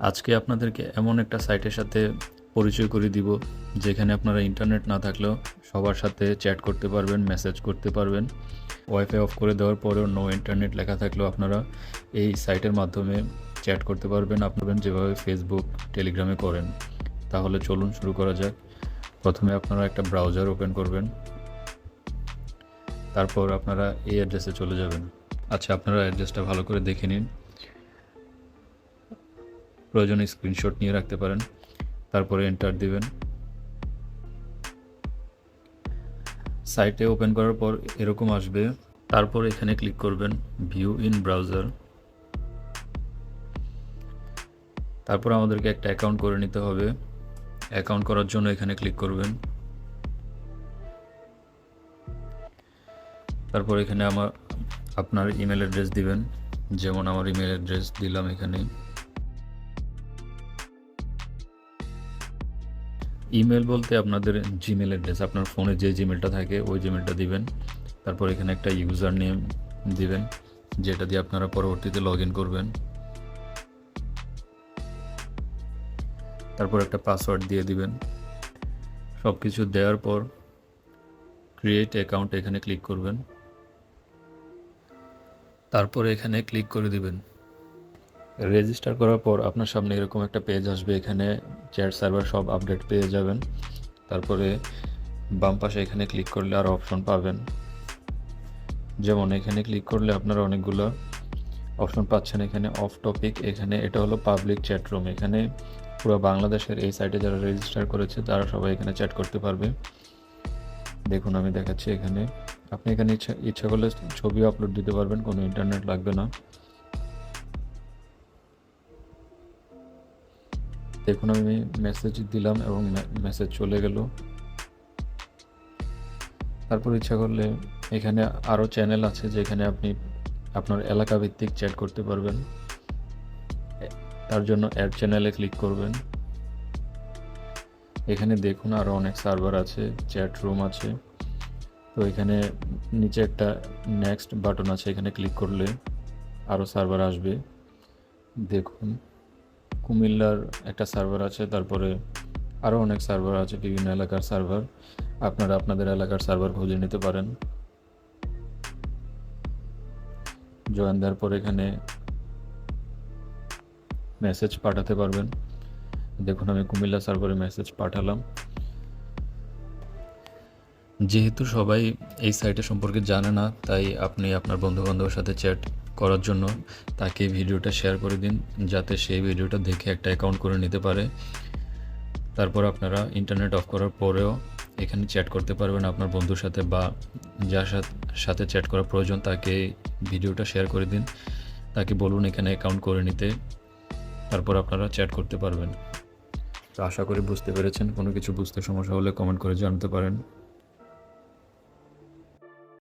আজকে আপনাদেরকে এমন একটা সাইটের সাথে পরিচয় করে দিব যেখানে আপনারা ইন্টারনেট না থাকলেও সবার সাথে চ্যাট করতে পারবেন, মেসেজ করতে পারবেন। ওয়াইফাই অফ করে দেওয়ার পরেও নো ইন্টারনেট লেখা থাকলেও আপনারা এই সাইটের মাধ্যমে চ্যাট করতে পারবেন, আপনারা যেভাবে ফেসবুক, টেলিগ্রামে করেন। তাহলে চলুন শুরু করা যাক। প্রথমে আপনারা একটা ব্রাউজার ওপেন করবেন, তারপর আপনারা এই অ্যাড্রেসে চলে যাবেন। আচ্ছা, আপনারা অ্যাড্রেসটা ভালো করে দেখে নিন, প্রয়োজনে স্ক্রিনশট নিয়ে রাখতে পারেন। তারপরে এন্টার দিবেন। সাইটে ওপেন করার পর এরকম আসবে। তারপর এখানে ক্লিক করবেন ভিউ ইন ব্রাউজার। তারপর আমাদেরকে একটা অ্যাকাউন্ট করে নিতে হবে। অ্যাকাউন্ট করার জন্য এখানে ক্লিক করবেন। তারপর এখানে আপনার ইমেল অ্যাড্রেস দিবেন, যেমন আমার ইমেল অ্যাড্রেস দিলাম এখানে। ইমেল বলতে আপনাদের জিমেল অ্যাড্রেস, আপনার ফোনে যে জিমেলটা থাকে ওই জিমেলটা দিবেন। তারপর এখানে একটা ইউজার নেম দিবেন, যেটা দিয়ে আপনারা পরবর্তীতে লগ ইন করবেন। তারপর একটা পাসওয়ার্ড দিয়ে দিবেন। সব কিছু দেওয়ার পর ক্রিয়েট অ্যাকাউন্ট এখানে ক্লিক করবেন। তারপর এখানে ক্লিক করে দিবেন। রেজিস্টার করার পর আপনার সামনে এরকম একটা পেজ আসবে। এখানে চ্যাট সার্ভার সব আপডেট পেয়ে যাবেন। তারপরে বাম পাশে এখানে ক্লিক করলে আরও অপশন পাবেন। যেমন এখানে ক্লিক করলে আপনারা অনেকগুলো অপশন পাচ্ছেন। এখানে অফ টপিক, এখানে এটা হলো পাবলিক চ্যাট রুম। এখানে পুরো বাংলাদেশের এই সাইটে যারা রেজিস্টার করেছে তারা সবাই এখানে চ্যাট করতে পারবে। দেখুন আমি দেখাচ্ছি এখানে। আপনি এখানে ইচ্ছা করলে ছবিও আপলোড দিতে পারবেন, কোনো ইন্টারনেট লাগবে না। দেখুন আমি মেসেজ দিলাম এবং মেসেজ চলে গেল। তারপর ইচ্ছা করলে এখানে আরও চ্যানেল আছে যেখানে আপনি আপনার এলাকা ভিত্তিক চ্যাট করতে পারবেন। তার জন্য অ্যাড চ্যানেলে ক্লিক করবেন। এখানে দেখুন আরও অনেক সার্ভার আছে, চ্যাট রুম আছে। তো এখানে নিচে একটা নেক্সট বাটন আছে, এখানে ক্লিক করলে আরও সার্ভার আসবে। দেখুন কুমিল্লার একটা সার্ভার আছে, তারপরে আরও অনেক সার্ভার আছে, বিভিন্ন এলাকার সার্ভার। আপনারা আপনাদের এলাকার সার্ভার খুঁজে নিতে পারেন। জয়েন দেওয়ার পর এখানে মেসেজ পাঠাতে পারবেন। দেখুন আমি কুমিল্লা সার্ভারে মেসেজ পাঠালাম। যেহেতু সবাই এই সাইটের সম্পর্কে জানে না, তাই আপনি আপনার বন্ধুবান্ধবের সাথে চ্যাট করার জন্য তাকে ভিডিওটা শেয়ার করে দিন, যাতে সেই ভিডিওটা দেখে একটা অ্যাকাউন্ট করে নিতে পারে। তারপর আপনারা ইন্টারনেট অফ করার পরেও এখানে চ্যাট করতে পারবেন আপনার বন্ধুর সাথে, বা যার সাথে চ্যাট করা প্রয়োজন তাকে ভিডিওটা শেয়ার করে দিন, তাকে বলুন এখানে অ্যাকাউন্ট করে নিতে। তারপর আপনারা চ্যাট করতে পারবেন। তো আশা করি বুঝতে পেরেছেন। কোনো কিছু বুঝতে সমস্যা হলে কমেন্ট করে জানাতে পারেন।